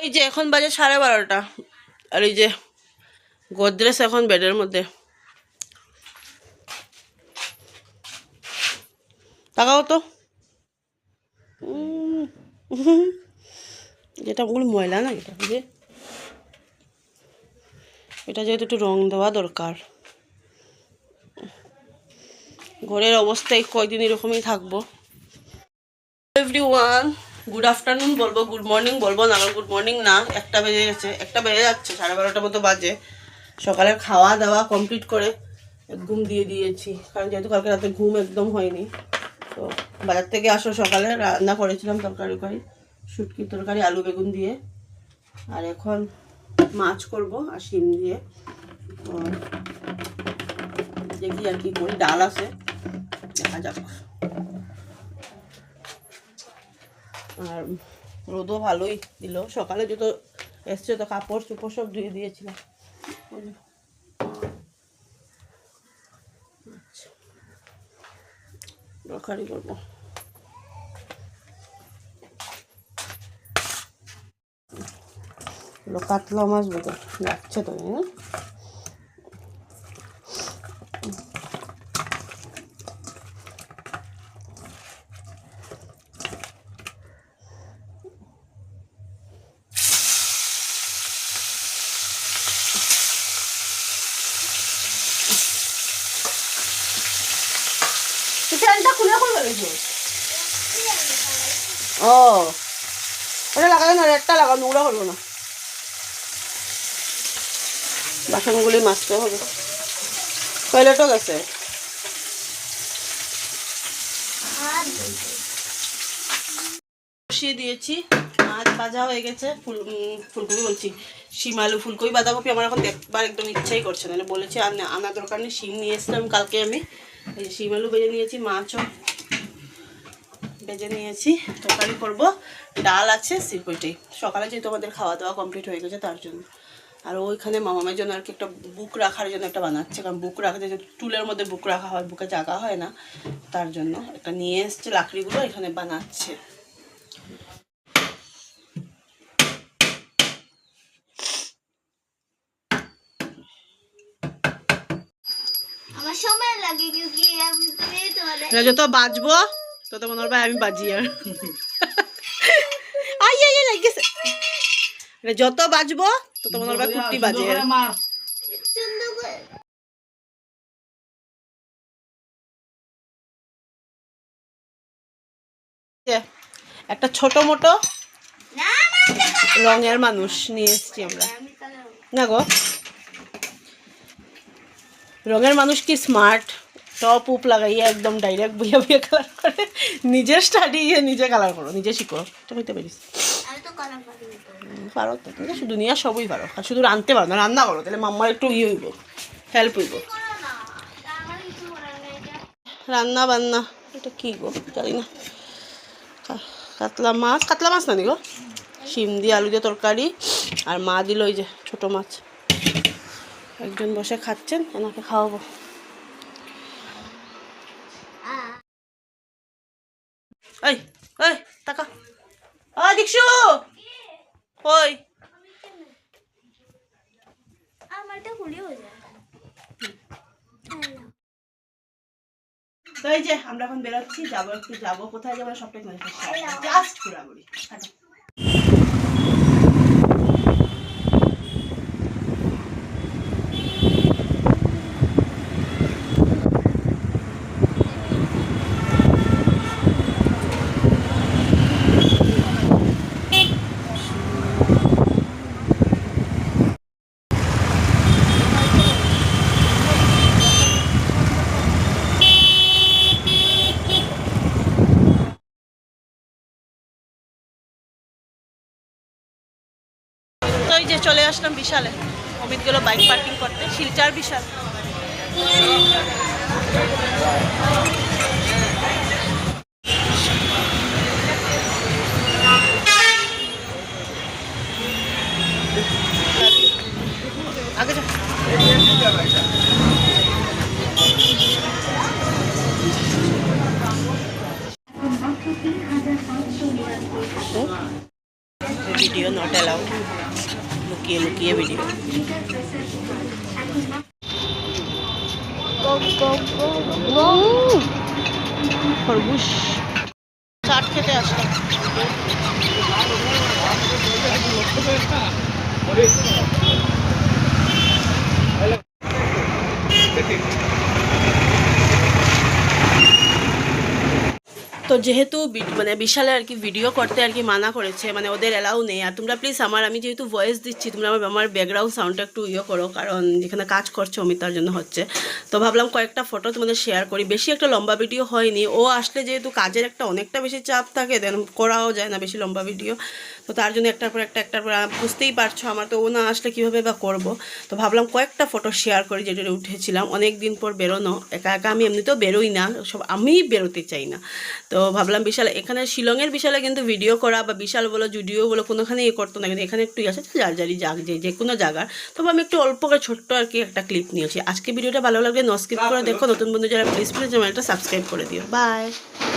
এই যে এখন বাজে 12:30, আর এই যে গোদরেজ এখন বেডের মধ্যে। তাকাও তো, যেটা ওগুলো ময়লা না, এটা যে এটা যেহেতু একটু রং দেওয়া দরকার। ঘরের অবস্থায় কয়দিন এরকমই থাকবো। এভরিওয়ান, গুড আফটারনুন বলবো, গুড মর্নিং বলবো না, গুড মর্নিং না, 1টা বেজে গেছে, 1টা বেজে যাচ্ছে, 12:30 মতো বাজে। সকালের খাওয়া দাওয়া কমপ্লিট করে ঘুম দিয়ে দিয়েছি, কারণ যেহেতু কালকে রাতে ঘুম একদম হয়নি। তো বাজার থেকে আসো, সকালে রান্না করেছিলাম তরকারি, শুটকির তরকারি আলু বেগুন দিয়ে, আর এখন মাছ করব আর শিম দিয়ে। দেখি আর কি করি, ডাল আছে, দেখা যাক। আর রোদও ভালোই দিল, সকালে যত এসছে তো কাপড় চোপড় সব ধুয়ে দিয়েছিলাম। তরকারি করবো, কাতলা মাছ বোধ লাগছে তো, না? ফ্যানটা খুলে ও ওটা লাগালে না, একটা লাগাও, নোংরা হলো না। বাসনগুলি মাজতে হবে, টয়লেটও গেছে। বসিয়ে দিয়েছি, মাছ ভাজা হয়ে গেছে, ফুলকপি বলছি, শিম আলু ফুলকপি বাঁধাকপি আমার এখন দেখবার একদম ইচ্ছাই করছে না, বলেছি আনা দরকার নেই। শিম নিয়ে এসেছিলাম কালকে, আমি এই যে শিম আলু ভেজে নিয়েছি, মাছও ভেজে নিয়েছি, তরকারি করবো, ডাল আছে, সিম্পলটাই। সকালে যেহেতু আমাদের খাওয়া দাওয়া কমপ্লিট হয়ে গেছে তার জন্য। আর ওইখানে মামামের জন্য আর কি একটা বুক রাখার জন্য একটা বানাচ্ছে, কারণ বুক রাখতে যে টুলের মধ্যে বুক রাখা হয়, বুকে জায়গা হয় না, তার জন্য একটা নিয়ে এসছে, লাকড়িগুলো এখানে বানাচ্ছে। যত বাজবো তত মনে হবে আমি বাজি, আর যত বাজবো তত মনে হবে কুট্টি বাজে। একটা ছোট মোটো রঙের মানুষ নিয়ে এসছি আমরা, না গো, রঙের মানুষ কি স্মার্ট, টপ উপ লাগাইয়া একদম ডাইরেক্ট বইয়া বইয়া কালার করে, নিজের স্টাডি নিজে কালার করো, নিজে শিখো, তো হইতে পারিস, পারো তো, তুমি শুধু দুনিয়া সবই পারো, শুধু রাঁধতে পারো না, রান্না করো, তাহলে মাম্মার একটু ইয়ে হইব, হেল্প হইব। রান্না বান্না এটা কি গো জানি না, কাতলা মাছ না নি গো, শিম দিয়ে আলু দিয়ে তরকারি, আর মা দিল ওই যে ছোট মাছ। একজন বসে খাচ্ছেন, এনাকে খাওয়াবো। এই এই টাকা, দীক্ষু কই, তো এই যে আমরা এখন বেরোচ্ছি, যাবো কোথায় যাবো সবটাই জাস্ট ঘোরাঘুরি। যে চলে আসলাম বিশালে, অমিত গেল বাইক পার্কিং করতে, শিলচার বিশাল। আগে যা, ভিডিও নট অ্যালাউড। লুকিয়ে লুকিয়ে ভিডিও। খরগোশ চাট খেতে আসলাম। তো যেহেতু মানে বিশালে আর কি ভিডিও করতে আর কি মানা করেছে, মানে ওদের এলাও নেই। আর তোমরা প্লিজ আমি যেহেতু ভয়েস দিচ্ছি, তোমরা আমার ব্যাকগ্রাউন্ড সাউন্ডটা একটু করো, কারণ যেখানে কাজ করছে অমিতার জন্য হচ্ছে। তো ভাবলাম কয়েকটা ফটো তোমাদের শেয়ার করি। বেশি একটা লম্বা ভিডিও হয়নি, ও আসলে যেহেতু কাজের একটা অনেকটা বেশি চাপ থাকে, দেন করাও যায় না বেশি লম্বা ভিডিও। তো তার জন্য একটার পর একটার পর বুঝতেই পারছো আমার তো ও না আসলে কীভাবে বা করবো। তো ভাবলাম কয়েকটা ফটো শেয়ার করি যেটা উঠেছিলাম। অনেক দিন পর বেরোনো, একা একা আমি এমনিতেও বেরোই না, সব আমিই বেরোতে চাই না। তো ভাবলাম বিশাল, এখানে শিলংয়ের বিশালে কিন্তু ভিডিও করা বা বিশাল বলো জুডিও বলো কোনোখানে করতো না, কিন্তু এখানে একটু আছে যার যারই যাক যে কোনো জায়গার। তবে আমি একটু অল্প করে ছোট্ট আর কি একটা ক্লিপ নিয়েছি। আজকে ভিডিওটা ভালো লাগলে স্কিপ করে দেখো। নতুন বন্ধু যারা প্লিজ চ্যানেলটা সাবস্ক্রাইব করে দিও। বাই।